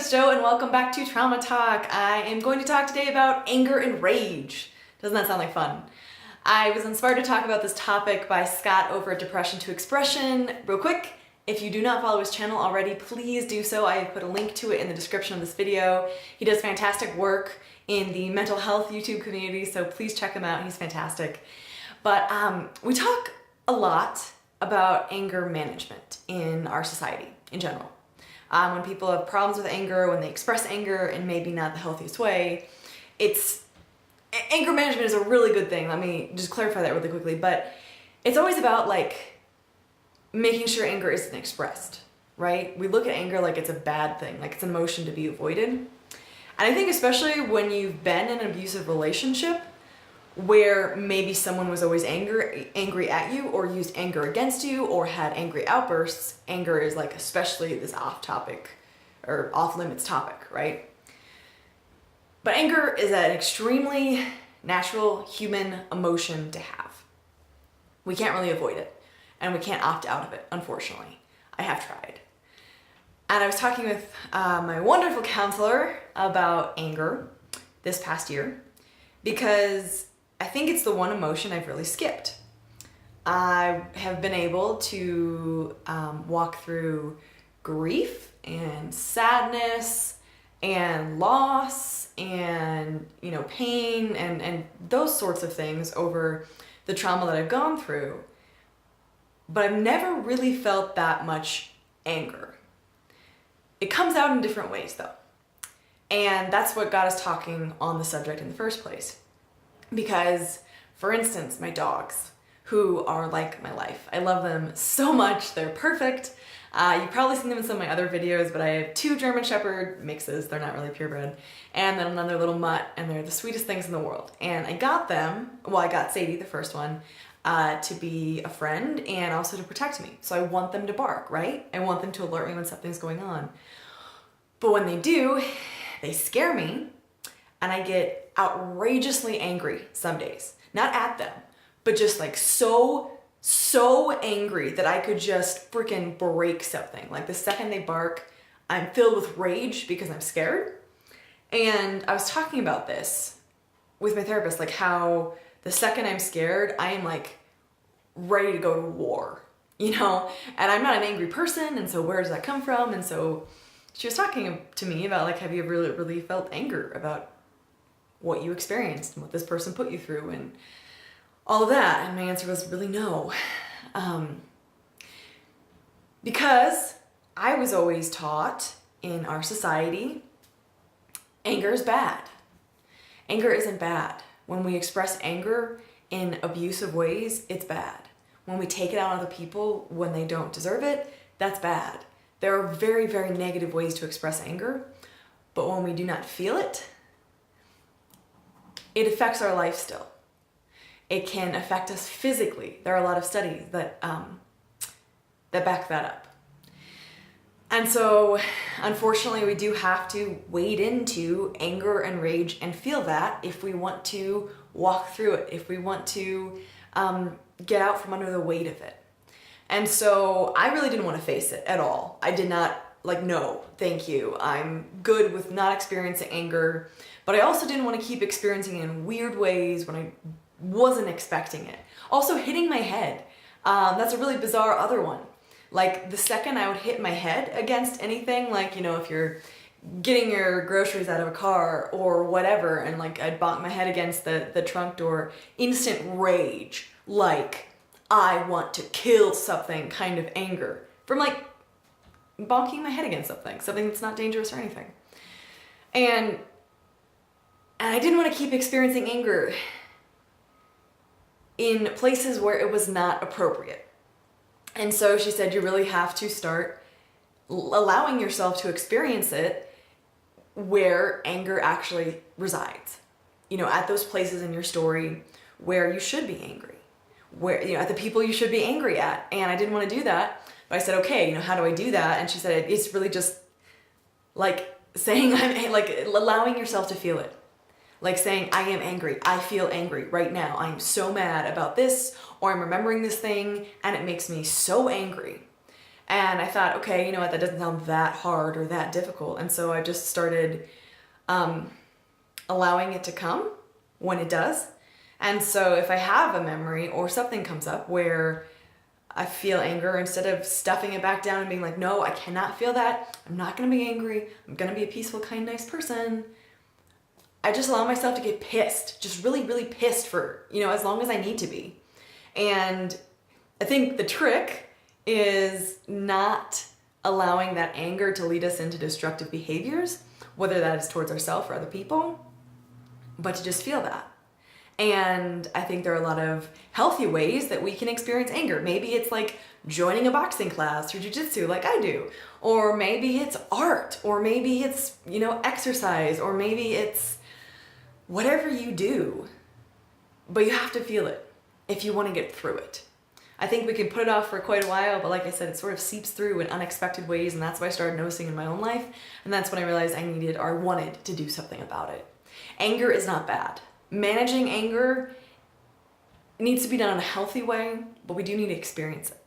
it's Jo and welcome back to Trauma Talk. I am going to talk today about anger and rage. Doesn't that sound like fun? I was inspired to talk about this topic by Scott over at Depression to Expression. Real quick, if you do not follow his channel already, please do so. I have put a link to it in the description of this video. He does fantastic work in the mental health YouTube community, so please check him out. He's fantastic. But we talk a lot about anger management in our society in general. When people have problems with anger, when they express anger in maybe not the healthiest way, anger management is a really good thing. Let me just clarify that really quickly. But it's always about like making sure anger isn't expressed, right? We look at anger like it's a bad thing, like it's an emotion to be avoided. And I think especially when you've been in an abusive relationship where maybe someone was always angry at you or used anger against you or had angry outbursts, anger is like especially this off-topic or off-limits topic, right? But anger is an extremely natural human emotion to have. We can't really avoid it and we can't opt out of it, unfortunately. I have tried. And I was talking with my wonderful counselor about anger this past year because I think it's the one emotion I've really skipped. I have been able to walk through grief and sadness and loss and pain and those sorts of things over the trauma that I've gone through. But I've never really felt that much anger. It comes out in different ways though. And that's what got us talking on the subject in the first place. Because, for instance, my dogs, who are like my life. I love them so much. They're perfect. You've probably seen them in some of my other videos, but I have 2 German Shepherd mixes. They're not really purebred. And then another little mutt, and they're the sweetest things in the world. And I got them, well, I got Sadie, the first one, to be a friend and also to protect me. So I want them to bark, right? I want them to alert me when something's going on. But when they do, they scare me. And I get outrageously angry some days. Not at them, but just like so angry that I could just freaking break something. Like the second they bark, I'm filled with rage because I'm scared. And I was talking about this with my therapist, like how the second I'm scared, I am like ready to go to war, And I'm not an angry person, and so where does that come from? And so she was talking to me about like, have you ever really felt anger about what you experienced and what this person put you through and all of that? And my answer was really no. Because I was always taught in our society, anger is bad. Anger isn't bad. When we express anger in abusive ways, it's bad. When we take it out on other people when they don't deserve it, that's bad. There are very, very negative ways to express anger, but when we do not feel it, it affects our life still. It can affect us physically. There are a lot of studies that back that up. And so, unfortunately, we do have to wade into anger and rage and feel that if we want to walk through it, if we want to get out from under the weight of it. And so I really didn't want to face it at all. I did not no, thank you. I'm good with not experiencing anger, but I also didn't want to keep experiencing it in weird ways when I wasn't expecting it. Also hitting my head. That's a really bizarre other one. Like the second I would hit my head against anything, if you're getting your groceries out of a car or whatever, and I'd bonk my head against the trunk door, instant rage, I want to kill something kind of anger from bonking my head against something that's not dangerous or anything. And I didn't want to keep experiencing anger in places where it was not appropriate. And so she said, you really have to start allowing yourself to experience it where anger actually resides. At those places in your story where you should be angry, where, at the people you should be angry at. And I didn't want to do that. But I said, okay, how do I do that? And she said, it's really just saying, allowing yourself to feel it. Saying, I am angry. I feel angry right now. I'm so mad about this, or I'm remembering this thing and it makes me so angry. And I thought, okay, you know what, that doesn't sound that hard or that difficult. And so I just started allowing it to come when it does. And so if I have a memory or something comes up where I feel anger, instead of stuffing it back down and being like, no, I cannot feel that. I'm not going to be angry. I'm going to be a peaceful, kind, nice person. I just allow myself to get pissed, just really, really pissed for, as long as I need to be. And I think the trick is not allowing that anger to lead us into destructive behaviors, whether that is towards ourselves or other people, but to just feel that. And I think there are a lot of healthy ways that we can experience anger. Maybe it's like joining a boxing class or jujitsu like I do. Or maybe it's art. Or maybe it's, exercise. Or maybe it's whatever you do. But you have to feel it if you want to get through it. I think we can put it off for quite a while, but like I said, it sort of seeps through in unexpected ways, and that's what I started noticing in my own life. And that's when I realized I needed or wanted to do something about it. Anger is not bad. Managing anger needs to be done in a healthy way, but we do need to experience it.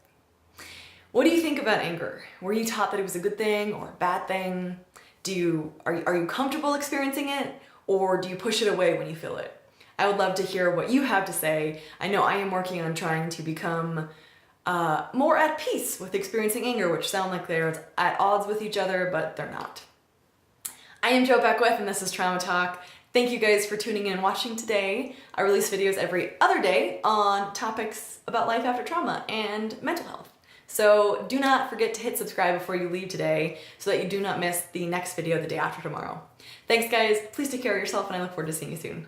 What do you think about anger? Were you taught that it was a good thing or a bad thing? Are you comfortable experiencing it, or do you push it away when you feel it? I would love to hear what you have to say. I know I am working on trying to become more at peace with experiencing anger, which sound like they're at odds with each other, but they're not. I am Jo Beckwith, and this is Trauma Talk. Thank you guys for tuning in and watching today. I release videos every other day on topics about life after trauma and mental health. So do not forget to hit subscribe before you leave today so that you do not miss the next video the day after tomorrow. Thanks guys, please take care of yourself, and I look forward to seeing you soon.